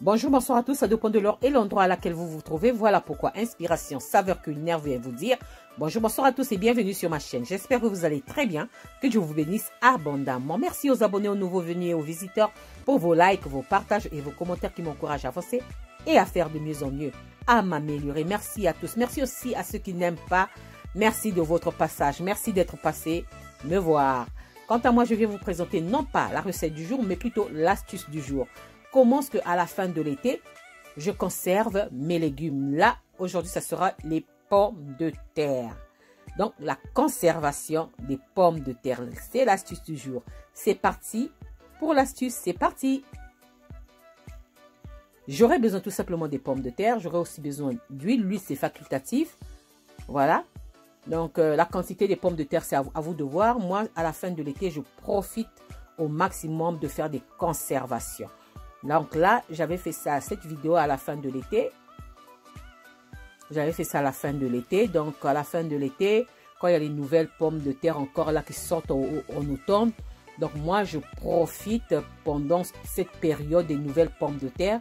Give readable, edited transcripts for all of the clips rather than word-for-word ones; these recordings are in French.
Bonjour, bonsoir à tous, ça dépend de l'heure et l'endroit à laquelle vous vous trouvez. Voilà pourquoi Inspiration Saveur Culinaire vient vous dire bonjour, bonsoir à tous et bienvenue sur ma chaîne. J'espère que vous allez très bien, que Dieu vous bénisse abondamment. Merci aux abonnés, aux nouveaux venus et aux visiteurs pour vos likes, vos partages et vos commentaires qui m'encouragent à avancer et à faire de mieux en mieux, à m'améliorer. Merci à tous. Merci aussi à ceux qui n'aiment pas. Merci de votre passage. Merci d'être passé me voir. Quant à moi, je viens vous présenter non pas la recette du jour, mais plutôt l'astuce du jour. Comment est-ce qu'à la fin de l'été, je conserve mes légumes? Là, aujourd'hui, ça sera les pommes de terre. Donc, la conservation des pommes de terre, c'est l'astuce du jour. C'est parti pour l'astuce, c'est parti. J'aurai besoin tout simplement des pommes de terre. J'aurai aussi besoin d'huile. L'huile, c'est facultatif. Voilà. Donc, la quantité des pommes de terre, c'est à vous de voir. Moi, à la fin de l'été, je profite au maximum de faire des conservations. Donc là, j'avais fait ça, cette vidéo à la fin de l'été. J'avais fait ça à la fin de l'été. Donc, à la fin de l'été, quand il y a les nouvelles pommes de terre encore là qui sortent en automne. Donc, moi, je profite pendant cette période des nouvelles pommes de terre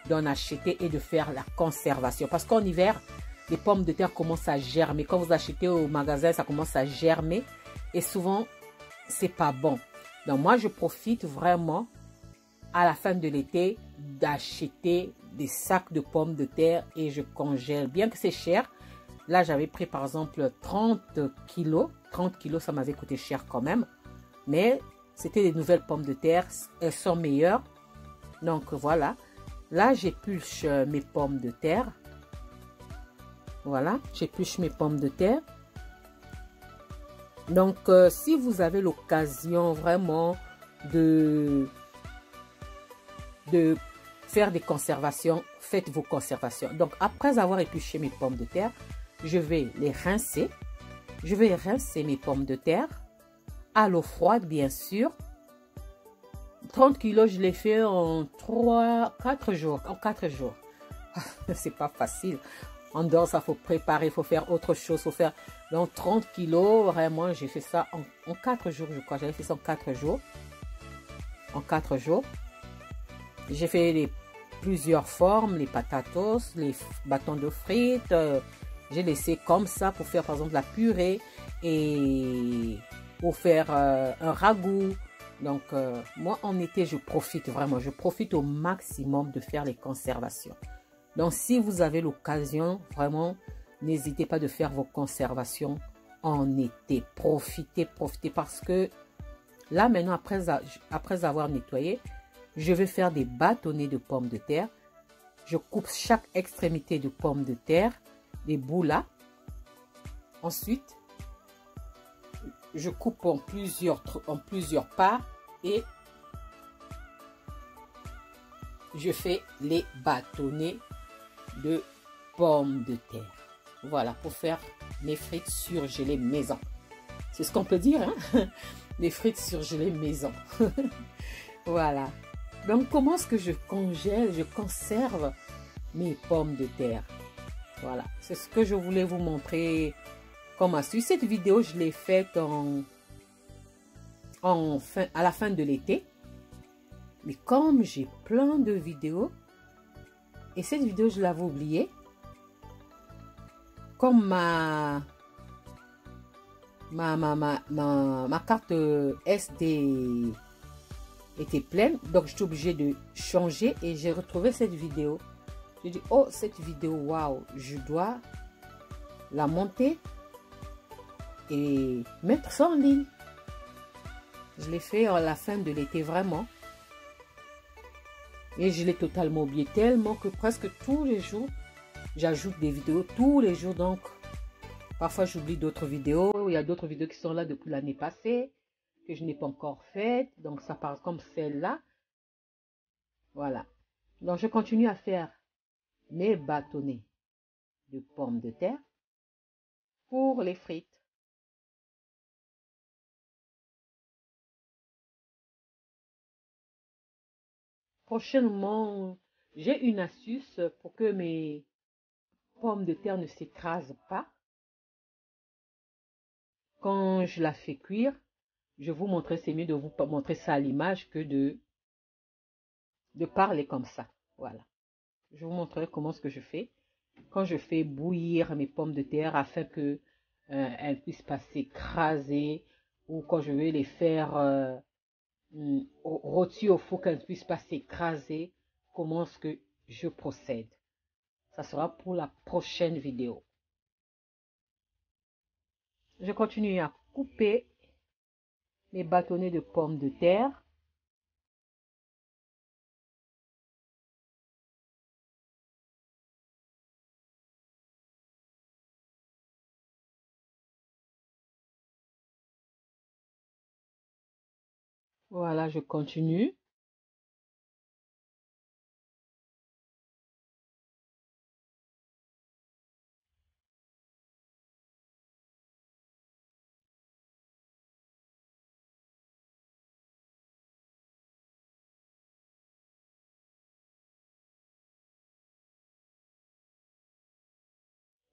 d'en acheter et de faire la conservation. Parce qu'en hiver, les pommes de terre commencent à germer. Quand vous achetez au magasin, ça commence à germer. Et souvent, c'est pas bon. Donc, moi, je profite vraiment à la fin de l'été d'acheter des sacs de pommes de terre et je congèle. Bien que c'est cher, là j'avais pris par exemple 30 kilos. 30 kilos, ça m'avait coûté cher quand même. Mais c'était des nouvelles pommes de terre, elles sont meilleures. Donc voilà, là j'épluche mes pommes de terre. Voilà, j'épluche mes pommes de terre. Donc si vous avez l'occasion vraiment de faire des conservations, faites vos conservations. Donc, après avoir épluché mes pommes de terre, je vais les rincer. Je vais rincer mes pommes de terre à l'eau froide, bien sûr. 30 kilos, je l'ai fait en 4 jours. En 4 jours. C'est pas facile. En dehors, ça faut préparer, il faut faire autre chose. Faut faire... Donc, 30 kilos, vraiment, j'ai fait ça en 4 jours, je crois. J'avais fait ça en 4 jours. En 4 jours. J'ai fait plusieurs formes, les patatos, les bâtons de frites. J'ai laissé comme ça pour faire par exemple la purée et pour faire un ragoût. Donc moi en été je profite vraiment, je profite au maximum de faire les conservations. Donc si vous avez l'occasion, vraiment n'hésitez pas de faire vos conservations en été. Profitez, profitez parce que là maintenant après avoir nettoyé, je vais faire des bâtonnets de pommes de terre. Je coupe chaque extrémité de pommes de terre, des bouts là. Ensuite, je coupe en plusieurs parts et je fais les bâtonnets de pommes de terre. Voilà, pour faire mes frites surgelées maison. C'est ce qu'on peut dire, hein? Les frites surgelées maison. Voilà. Donc, comment est-ce que je congèle, je conserve mes pommes de terre? Voilà, c'est ce que je voulais vous montrer comme astuce. Cette vidéo, je l'ai faite à la fin de l'été. Mais comme j'ai plein de vidéos, et cette vidéo, je l'avais oubliée, comme ma carte SD était pleine, donc j'étais obligée de changer et j'ai retrouvé cette vidéo. J'ai dit, oh, cette vidéo, waouh, je dois la monter et mettre ça en ligne. Je l'ai fait à la fin de l'été, vraiment. Et je l'ai totalement oublié, tellement que presque tous les jours, j'ajoute des vidéos tous les jours. Donc, parfois j'oublie d'autres vidéos. Il y a d'autres vidéos qui sont là depuis l'année passée, que je n'ai pas encore faite. Donc, ça part comme celle-là. Voilà. Donc, je continue à faire mes bâtonnets de pommes de terre pour les frites. Prochainement, j'ai une astuce pour que mes pommes de terre ne s'écrasent pas. Quand je la fais cuire, je vous montrer, c'est mieux de vous montrer ça à l'image que de parler comme ça. Voilà. Je vous montrerai comment ce que je fais. Quand je fais bouillir mes pommes de terre afin que elles puissent pas s'écraser, ou quand je vais les faire rôtir au four qu'elles ne puissent pas s'écraser, comment est-ce que je procède. Ça sera pour la prochaine vidéo. Je continue à couper mes bâtonnets de pommes de terre. Voilà, je continue.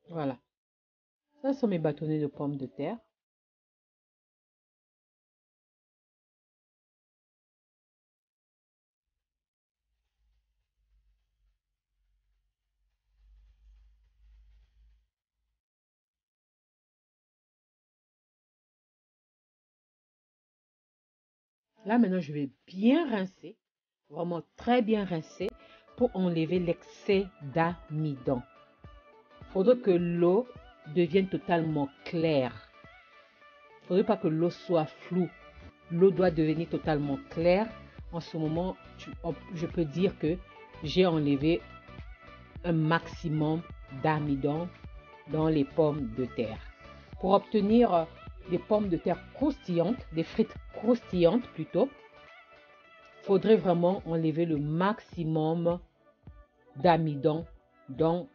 Voilà. Ça sont mes bâtonnets de pommes de terre. Là, maintenant, je vais bien rincer, vraiment très bien rincer, pour enlever l'excès d'amidon. Il faudrait que l'eau devienne totalement claire. Il ne faudrait pas que l'eau soit floue. L'eau doit devenir totalement claire. En ce moment, je peux dire que j'ai enlevé un maximum d'amidon dans les pommes de terre. Pour obtenir des pommes de terre croustillantes, des frites croustillantes plutôt, il faudrait vraiment enlever le maximum d'amidon dans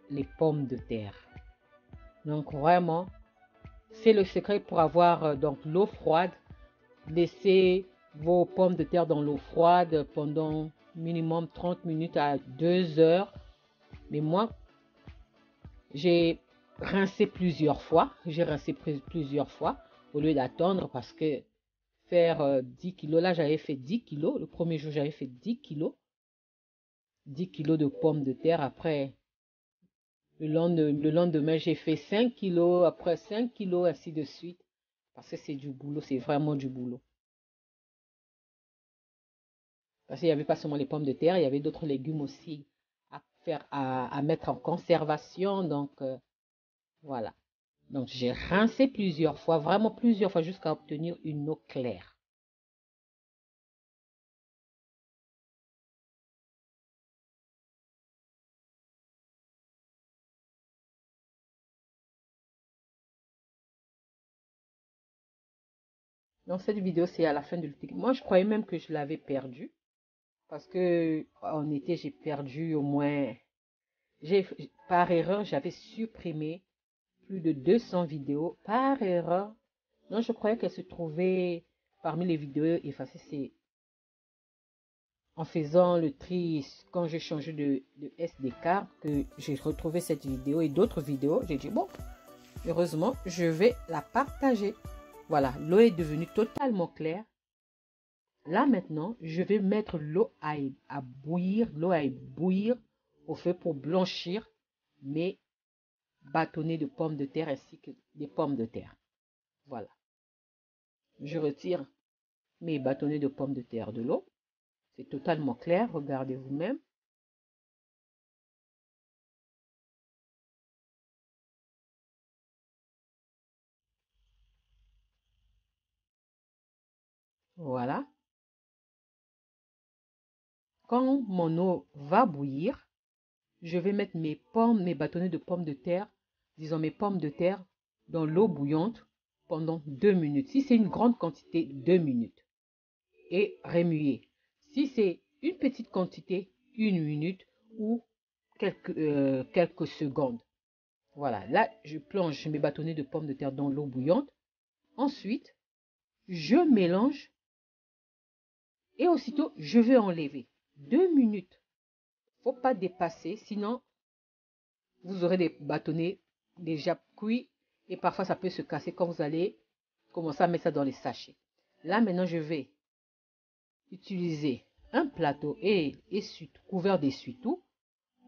les pommes de terre. Donc vraiment, c'est le secret pour avoir donc l'eau froide. Laissez vos pommes de terre dans l'eau froide pendant minimum 30 minutes à 2 heures. Mais moi, j'ai rincé plusieurs fois. J'ai rincé plusieurs fois au lieu d'attendre parce que faire 10 kilos, là j'avais fait 10 kilos. Le premier jour, j'avais fait 10 kilos. 10 kilos de pommes de terre. Après, le lendemain, j'ai fait 5 kilos. Après 5 kilos, ainsi de suite. Parce que c'est du boulot, c'est vraiment du boulot. Parce qu'il n'y avait pas seulement les pommes de terre, il y avait d'autres légumes aussi à faire, à mettre en conservation. Donc, voilà. Donc, j'ai rincé plusieurs fois, vraiment plusieurs fois, jusqu'à obtenir une eau claire. Donc, cette vidéo, c'est à la fin de l'été. Moi, je croyais même que je l'avais perdu. Parce que en été, j'ai perdu au moins... Par erreur, j'avais supprimé plus de 200 vidéos. Par erreur. Non, je croyais qu'elle se trouvait parmi les vidéos effacées. C'est en faisant le tri, quand j'ai changé de SD card, que j'ai retrouvé cette vidéo et d'autres vidéos. J'ai dit, bon, heureusement, je vais la partager. Voilà, l'eau est devenue totalement claire. Là, maintenant, je vais mettre l'eau à bouillir, au feu pour blanchir mes bâtonnets de pommes de terre ainsi que des pommes de terre. Voilà. Je retire mes bâtonnets de pommes de terre de l'eau. C'est totalement clair, regardez vous-même. Voilà. Quand mon eau va bouillir, je vais mettre mes bâtonnets de pommes de terre, disons mes pommes de terre, dans l'eau bouillante pendant 2 minutes. Si c'est une grande quantité, 2 minutes. Et remuer. Si c'est une petite quantité, 1 minute ou quelques secondes. Voilà, là, je plonge mes bâtonnets de pommes de terre dans l'eau bouillante. Ensuite, je mélange et aussitôt, je vais enlever. 2 minutes. Faut pas dépasser, sinon vous aurez des bâtonnets déjà cuits et parfois ça peut se casser quand vous allez commencer à mettre ça dans les sachets. Là, maintenant, je vais utiliser un plateau et couvert d'essuie-tout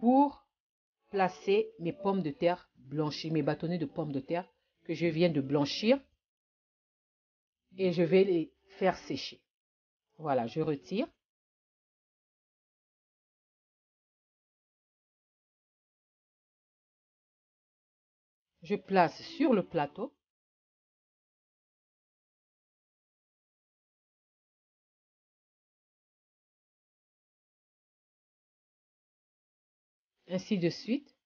pour placer mes pommes de terre blanchies, mes bâtonnets de pommes de terre que je viens de blanchir et je vais les faire sécher. Voilà, je retire. Je place sur le plateau. Ainsi de suite.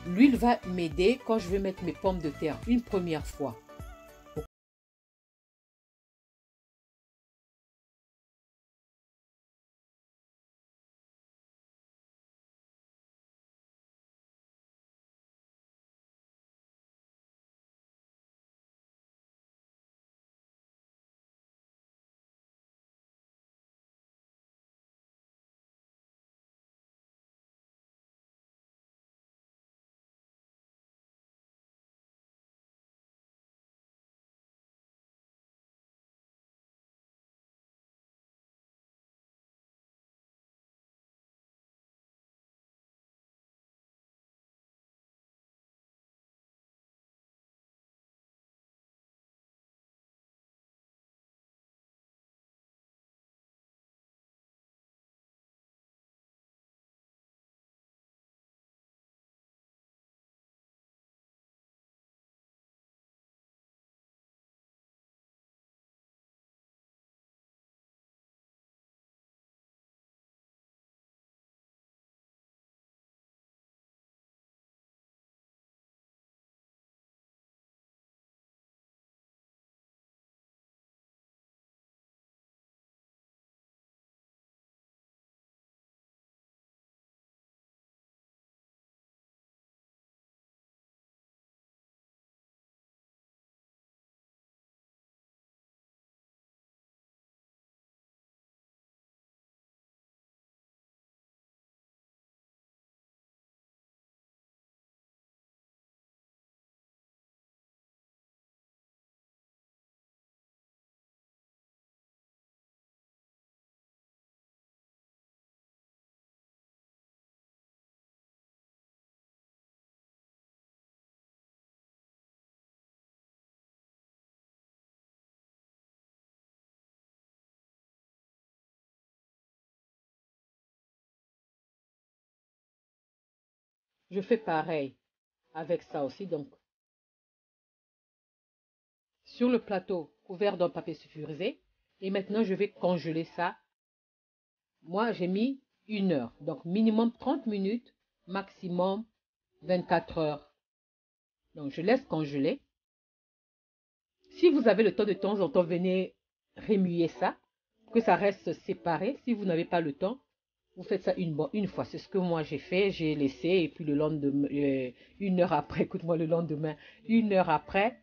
L'huile va m'aider quand je vais mettre mes pommes de terre une première fois. Je fais pareil avec ça aussi. Donc, sur le plateau, couvert d'un papier sulfurisé. Et maintenant, je vais congeler ça. Moi, j'ai mis 1 heure. Donc, minimum 30 minutes, maximum 24 heures. Donc, je laisse congeler. Si vous avez le temps en temps, venez remuer ça, pour que ça reste séparé. Si vous n'avez pas le temps, vous faites ça une fois. C'est ce que moi j'ai fait. J'ai laissé et puis le lendemain, 1 heure après, écoute-moi, le lendemain, 1 heure après,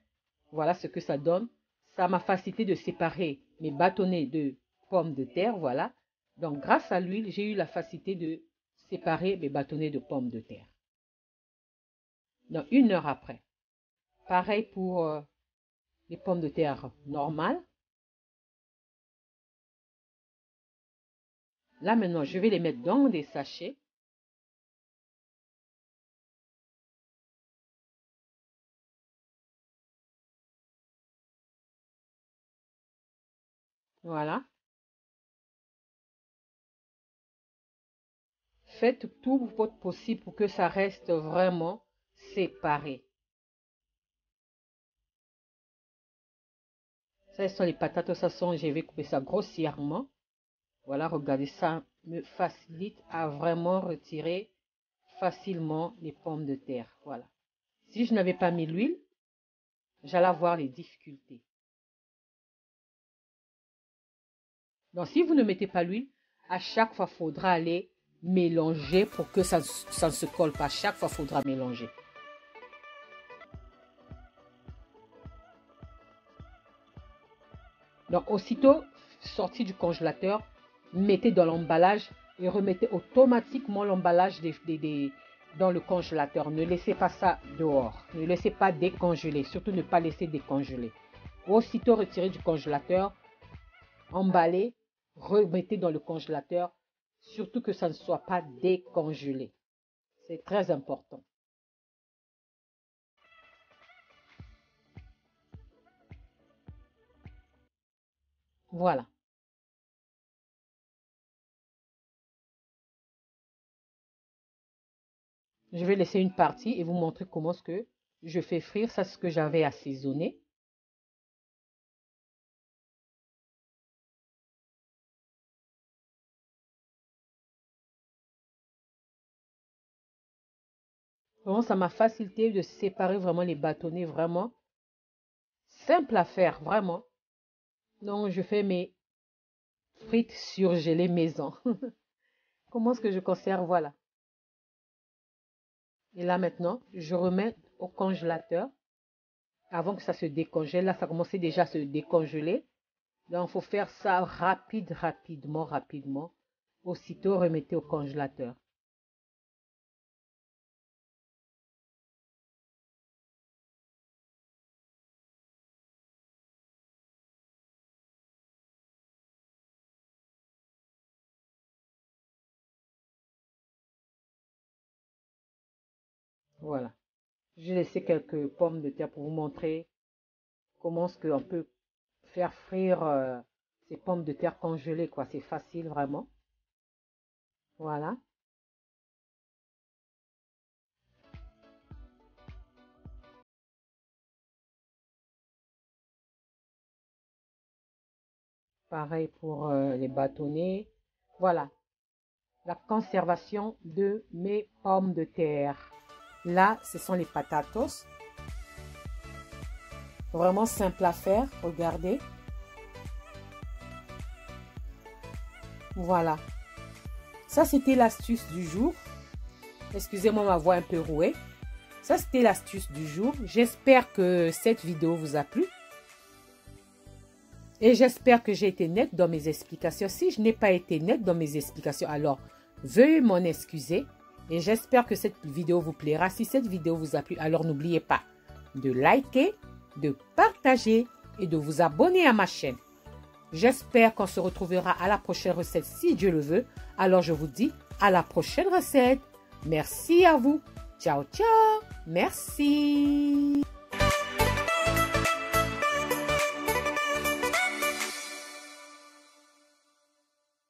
voilà ce que ça donne. Ça m'a facilité de séparer mes bâtonnets de pommes de terre, voilà. Donc, grâce à l'huile, j'ai eu la facilité de séparer mes bâtonnets de pommes de terre. Donc, 1 heure après. Pareil pour les pommes de terre normales. Là, maintenant, je vais les mettre dans des sachets. Voilà. Faites tout votre possible pour que ça reste vraiment séparé. Ça, ce sont les patates. Ça sont, je vais couper ça grossièrement. Voilà, regardez, ça me facilite à vraiment retirer facilement les pommes de terre. Voilà. Si je n'avais pas mis l'huile, j'allais avoir les difficultés. Donc, si vous ne mettez pas l'huile, à chaque fois, il faudra aller mélanger pour que ça ne se colle pas. À chaque fois, il faudra mélanger. Donc, aussitôt sorti du congélateur, mettez dans l'emballage et remettez automatiquement l'emballage dans le congélateur. Ne laissez pas ça dehors. Ne laissez pas décongeler. Surtout ne pas laisser décongeler. Aussitôt retiré du congélateur, emballez, remettez dans le congélateur. Surtout que ça ne soit pas décongelé. C'est très important. Voilà. Je vais laisser une partie et vous montrer comment ce que je fais frire. Ça, c'est ce que j'avais assaisonné. Vraiment, ça m'a facilité de séparer vraiment les bâtonnets. Vraiment simple à faire, vraiment. Donc, je fais mes frites surgelées maison. Comment est-ce que je conserve? Voilà. Et là, maintenant, je remets au congélateur avant que ça se décongèle. Là, ça commençait déjà à se décongeler. Donc, il faut faire ça rapidement. Aussitôt, remettez au congélateur. Voilà. J'ai laissé quelques pommes de terre pour vous montrer comment est-ce qu'on peut faire frire ces pommes de terre congelées, quoi. C'est facile, vraiment. Voilà. Pareil pour les bâtonnets. Voilà. La conservation de mes pommes de terre. Là, ce sont les patatos. Vraiment simple à faire. Regardez. Voilà. Ça, c'était l'astuce du jour. Excusez-moi ma voix un peu rouée. Ça, c'était l'astuce du jour. J'espère que cette vidéo vous a plu. Et j'espère que j'ai été nette dans mes explications. Si je n'ai pas été nette dans mes explications, alors veuillez m'en excuser. Et j'espère que cette vidéo vous plaira. Si cette vidéo vous a plu, alors n'oubliez pas de liker, de partager et de vous abonner à ma chaîne. J'espère qu'on se retrouvera à la prochaine recette si Dieu le veut. Alors je vous dis à la prochaine recette. Merci à vous. Ciao, ciao. Merci.